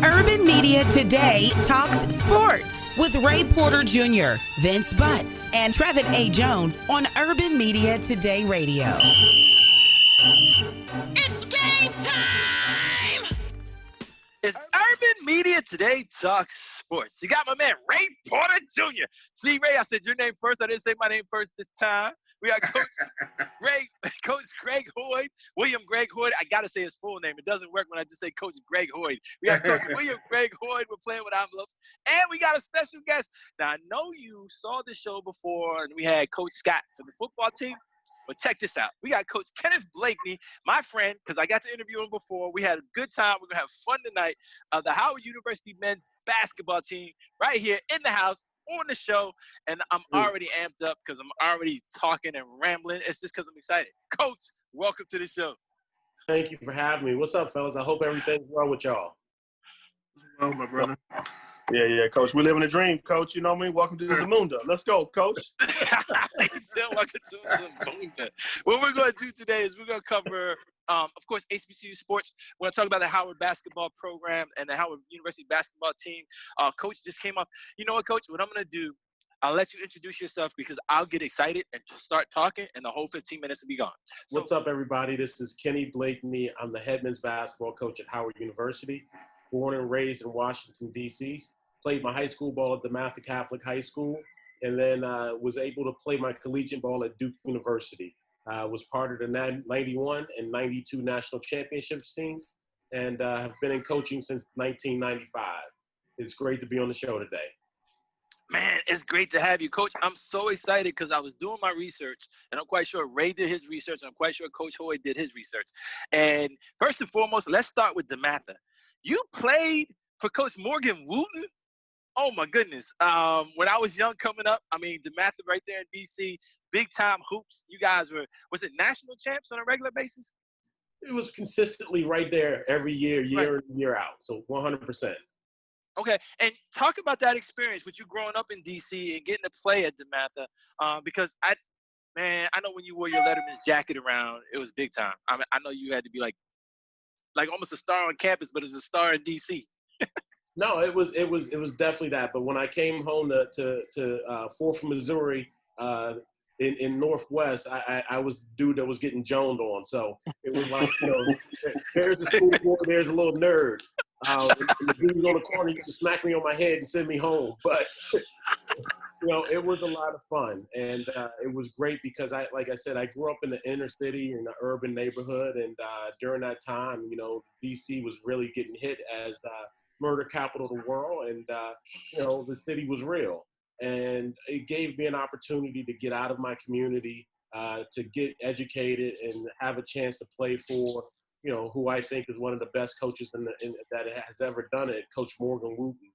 Urban Media Today talks sports with Ray Porter Jr., Vince Butts, and Trevin A. Jones on Urban Media Today Radio. It's game time! It's Urban Media Today Talks Sports. You got my man Ray Porter Jr. See, Ray, I said your name first. I didn't say my name first this time. We got Coach Greg Hoyd, William Greg Hoyd. I got to say his full name. It doesn't work when I just say Coach Greg Hoyd. We got Coach William Greg Hoyd. We're playing with envelopes. And we got a special guest. Now, I know you saw the show before, and we had Coach Scott for the football team. But check this out. We got Coach Kenneth Blakeney, my friend, because I got to interview him before. We had a good time. We're going to have fun tonight. The Howard University men's basketball team right here in the house on the show. And I'm already amped up because I'm already talking and rambling. It's just because I'm excited. Coach, welcome to the show. Thank you for having me. What's up, fellas? I hope everything's well with y'all. Hello, my brother. Yeah, Coach. We're living a dream, Coach. You know what I mean? Welcome to the Zamunda. Let's go, Coach. Welcome to the Zamunda. What we're going to do today is we're going to cover, of course, HBCU sports. We're going to talk about the Howard basketball program and the Howard University basketball team. Coach just came up. You know what, Coach? What I'm going to do, I'll let you introduce yourself because I'll get excited and start talking, and the whole 15 minutes will be gone. So, what's up, everybody? This is Kenny Blakeney. I'm the head men's basketball coach at Howard University. Born and raised in Washington, D.C. Played my high school ball at DeMatha Catholic High School, and then was able to play my collegiate ball at Duke University. Was part of the 91 and 92 national championship teams, and have been in coaching since 1995. It's great to be on the show today. Man, it's great to have you, Coach. I'm so excited because I was doing my research, and I'm quite sure Ray did his research, and I'm quite sure Coach Hoyd did his research. And first and foremost, let's start with DeMatha. You played for Coach Morgan Wooten? Oh, my goodness. When I was young coming up, I mean, DeMatha right there in D.C., big-time hoops. You guys were, was it national champs on a regular basis? It was consistently right there every year, year in, year out, so 100%. Okay, and talk about that experience with you growing up in D.C. and getting to play at DeMatha, because I know when you wore your Letterman's jacket around, it was big time. I mean, I know you had to be like almost a star on campus, but it was a star in D.C. No, it was definitely that. But when I came home to Fourth Missouri in Northwest, I was dude that was getting joned on. So it was like, there's a school boy, there's a little nerd. And the dude on the corner used to smack me on my head and send me home. But it was a lot of fun, and it was great because like I said, I grew up in the inner city in the urban neighborhood, and during that time, DC was really getting hit as murder capital of the world, and the city was real, and it gave me an opportunity to get out of my community, to get educated and have a chance to play for who I think is one of the best coaches that has ever done it, Coach Morgan Wooten,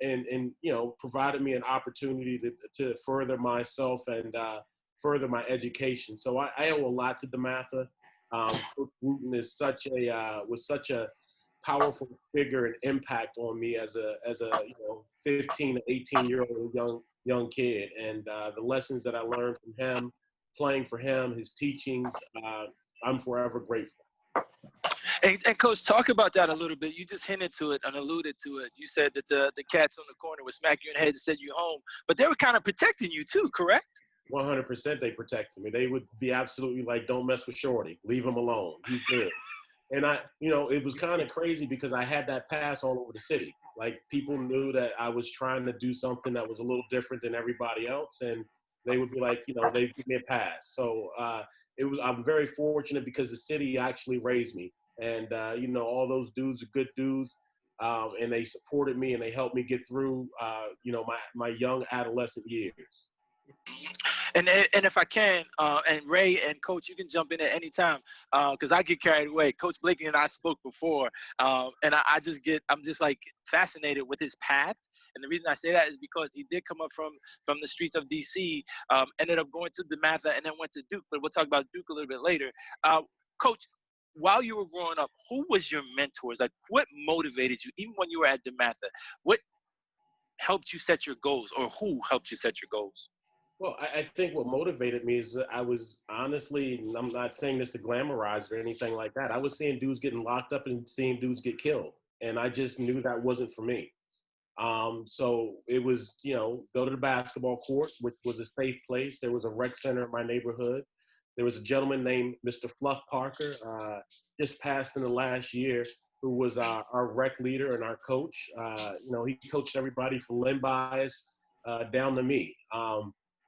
and provided me an opportunity to further myself and further my education. So I owe a lot to DeMatha. Coach Wooten is was such a powerful figure and impact on me as a 15 to 18-year-old young kid, and the lessons that I learned from him, playing for him, his teachings, I'm forever grateful. And Coach, talk about that a little bit. You just hinted to it and alluded to it. You said that the cats on the corner would smack you in the head and send you home, but they were kind of protecting you too, correct? 100% they protected me. They would be absolutely like, don't mess with Shorty. Leave him alone. He's good. And it was kind of crazy because I had that pass all over the city. Like, people knew that I was trying to do something that was a little different than everybody else, and they would be like, they'd give me a pass. So I'm very fortunate because the city actually raised me. And, all those dudes are good dudes, and they supported me and they helped me get through, my young adolescent years. And if I can, and Ray and Coach, you can jump in at any time, because I get carried away. Coach Blakeney and I spoke before, and I'm just like fascinated with his path. And the reason I say that is because he did come up from the streets of DC, ended up going to DeMatha, and then went to Duke. But we'll talk about Duke a little bit later. Coach, while you were growing up, who was your mentors? Like, what motivated you, even when you were at DeMatha? What helped you set your goals, or who helped you set your goals? Well, I think what motivated me is that I was honestly, and I'm not saying this to glamorize or anything like that. I was seeing dudes getting locked up and seeing dudes get killed. And I just knew that wasn't for me. So it was, go to the basketball court, which was a safe place. There was a rec center in my neighborhood. There was a gentleman named Mr. Fluff Parker, just passed in the last year, who was our rec leader and our coach. He coached everybody from Lynn Bias down to me.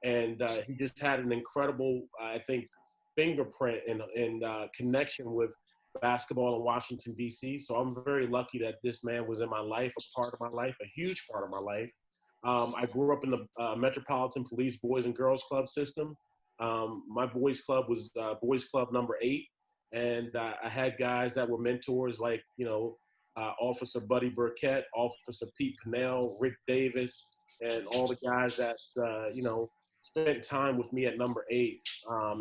And he just had an incredible, I think, fingerprint and connection with basketball in Washington, D.C. So I'm very lucky that this man was in my life, a part of my life, a huge part of my life. I grew up in the Metropolitan Police Boys and Girls Club system. My boys club was Boys Club number 8. And I had guys that were mentors like, Officer Buddy Burkett, Officer Pete Pinnell, Rick Davis, and all the guys that, spent time with me at number 8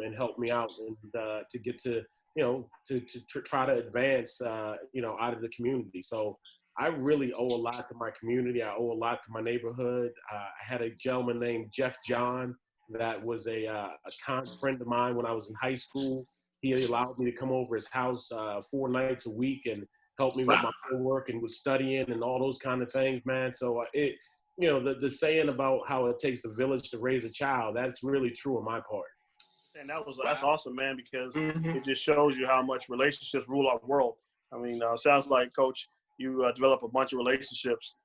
and helped me out and to get to, to try to advance, out of the community. So I really owe a lot to my community. I owe a lot to my neighborhood. I had a gentleman named Jeff John that was a kind friend of mine when I was in high school. He allowed me to come over his house 4 nights a week and help me with my homework and with studying and all those kind of things, man. So the saying about how it takes a village to raise a child, that's really true on my part. And that's awesome, man, because it just shows you how much relationships rule our world. I mean, sounds like, Coach, you develop a bunch of relationships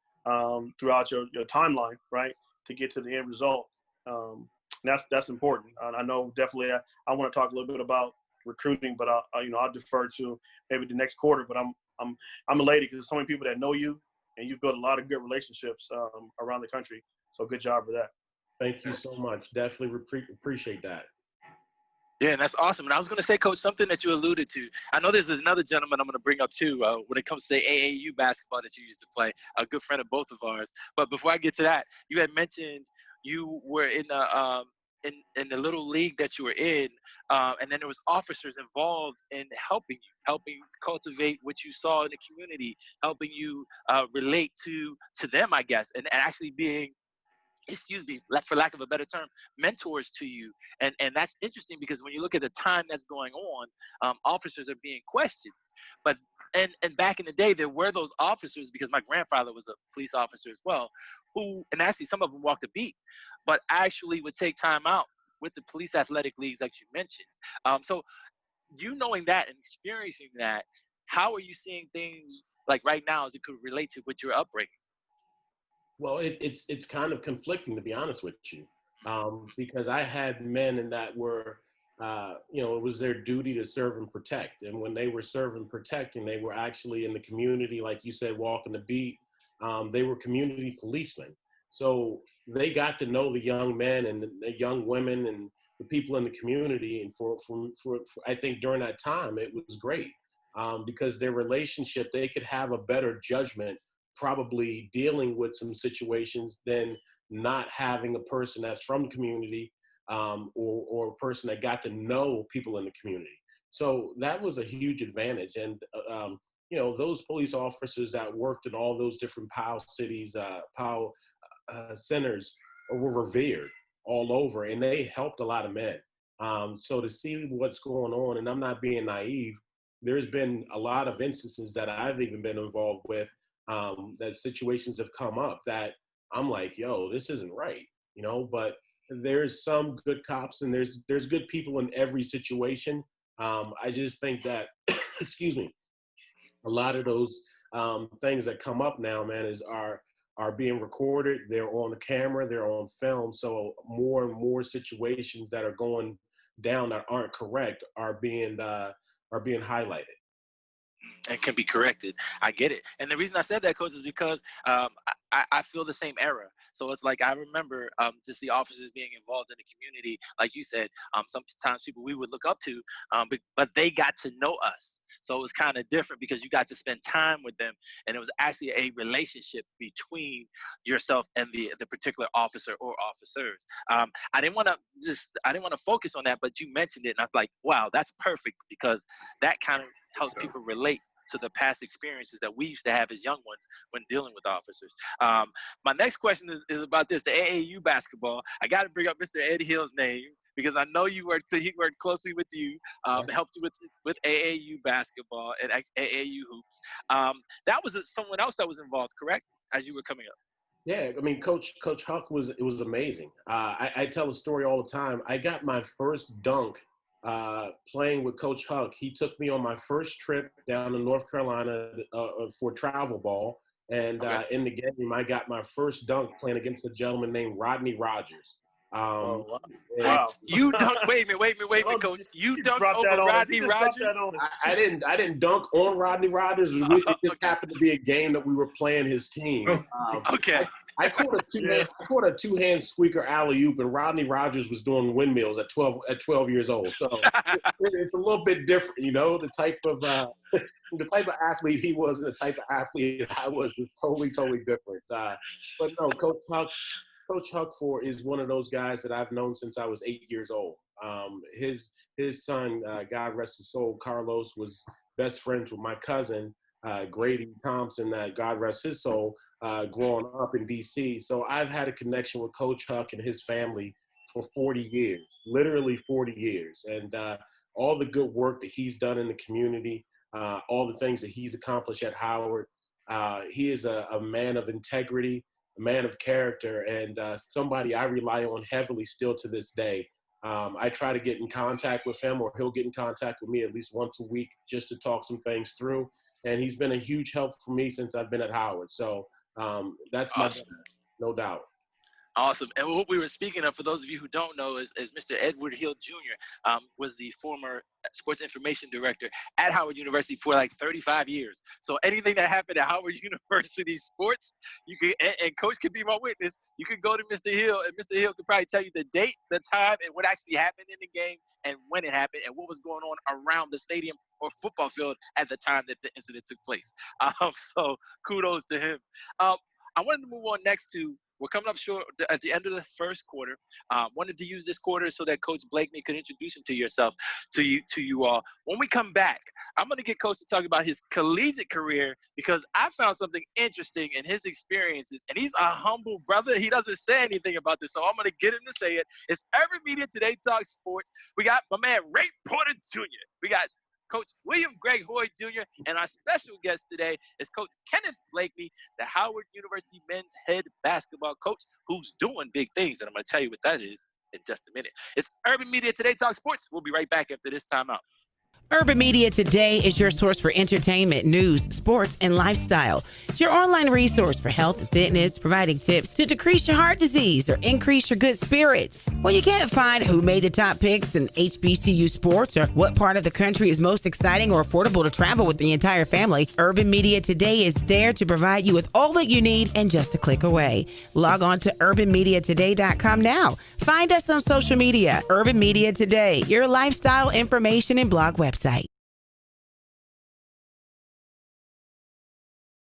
throughout your timeline, right, to get to the end result. That's important. I know definitely I want to talk a little bit about recruiting, but I'll defer to maybe the next quarter. But I'm elated because there's so many people that know you, and you've built a lot of good relationships around the country. So good job for that. Thank you so much. Definitely appreciate that. Yeah, and that's awesome. And I was going to say, Coach, something that you alluded to. I know there's another gentleman I'm going to bring up, too, when it comes to the AAU basketball that you used to play, a good friend of both of ours. But before I get to that, you had mentioned you were in the little league that you were in, and then there was officers involved in helping cultivate what you saw in the community, helping you relate to them, I guess, and actually being, for lack of a better term, mentors to you. And that's interesting because when you look at the time that's going on, officers are being questioned. But and back in the day, there were those officers, because my grandfather was a police officer as well, who, and actually some of them walked a beat, but actually would take time out with the police athletic leagues like you mentioned. So you knowing that and experiencing that, how are you seeing things like right now as it could relate to what your upbringing? Well, it's kind of conflicting, to be honest with you, because I had men in that were, it was their duty to serve and protect. And when they were serving and protecting, they were actually in the community, like you said, walking the beat. They were community policemen. So they got to know the young men and the young women and the people in the community. And for I think during that time, it was great because their relationship, they could have a better judgment probably dealing with some situations than not having a person that's from the community or a person that got to know people in the community. So that was a huge advantage. And, those police officers that worked in all those different POW cities, POW centers were revered all over, and they helped a lot of men. So to see what's going on, and I'm not being naive, there's been a lot of instances that I've even been involved with that situations have come up that I'm like, yo, this isn't right, but there's some good cops and there's good people in every situation. I just think that, excuse me, a lot of those things that come up now, man, are being recorded. They're on the camera, they're on film. So more and more situations that are going down that aren't correct are being highlighted. And can be corrected. I get it. And the reason I said that, Coach, is because I feel the same era. So it's like I remember just the officers being involved in the community. Like you said, sometimes people we would look up to, but they got to know us. So it was kind of different because you got to spend time with them. And it was actually a relationship between yourself and the particular officer or officers. I didn't want to focus on that, but you mentioned it. And I was like, wow, that's perfect because that kind of helps people relate to the past experiences that we used to have as young ones when dealing with officers. My next question is about this, the AAU basketball. I got to bring up Mr. Ed Hill's name because I know he worked closely with you, helped you with AAU basketball and AAU hoops. That was someone else that was involved, correct, as you were coming up? Yeah, I mean, Coach Huck was amazing. I tell a story all the time. I got my first dunk playing with Coach Huck. He took me on my first trip down to North Carolina for travel ball. And in the game, I got my first dunk playing against a gentleman named Rodney Rogers. Wow. You dunked. Wait a minute, Coach. You dunked over Rodney Rogers? I didn't dunk on Rodney Rogers. It just happened to be a game that we were playing his team. Okay. I caught a two-hand squeaker alley-oop, and Rodney Rogers was doing windmills at 12 years old. So it's a little bit different, you know. The type of athlete he was and the type of athlete I was totally different. But no, Coach Huck is one of those guys that I've known since I was 8 years old. His son, God rest his soul, Carlos, was best friends with my cousin, Grady Thompson, God rest his soul, growing up in D.C. So I've had a connection with Coach Huck and his family for 40 years, literally 40 years. And all the good work that he's done in the community, all the things that he's accomplished at Howard, he is a man of integrity, a man of character, and somebody I rely on heavily still to this day. I try to get in contact with him, or he'll get in contact with me at least once a week just to talk some things through. And he's been a huge help for me since I've been at Howard. So that's awesome. No doubt. Awesome. And what we were speaking of, for those of you who don't know, is Mr. Edward Hill Jr. Was the former sports information director at Howard University for like 35 years. So anything that happened at Howard University sports, you could, and Coach could be my witness, you could go to Mr. Hill, and Mr. Hill could probably tell you the date, the time, and what actually happened in the game, and when it happened, and what was going on around the stadium or football field at the time that the incident took place. So kudos to him. I wanted to move on next to, we're coming up short at the end of the first quarter. Wanted to use this quarter so that Coach Blakeney could introduce him to you all. When we come back, I'm going to get Coach to talk about his collegiate career, because I found something interesting in his experiences, and he's a humble brother. He doesn't say anything about this, so I'm going to get him to say it. It's Urban Media Today Talks Sports. We got my man Ray Porter Jr. We got Coach William Greg Hoy Jr., and our special guest today is Coach Kenneth Blakeney, the Howard University men's head basketball coach, who's doing big things, and I'm going to tell you what that is in just a minute. It's Urban Media Today Talk Sports. We'll be right back after this timeout. Urban Media Today is your source for entertainment, news, sports, and lifestyle. It's your online resource for health and fitness, providing tips to decrease your heart disease or increase your good spirits. When you can't find who made the top picks in HBCU sports or what part of the country is most exciting or affordable to travel with the entire family, Urban Media Today is there to provide you with all that you need and just a click away. Log on to urbanmediatoday.com now. Find us on social media. Urban Media Today, your lifestyle information and blog website.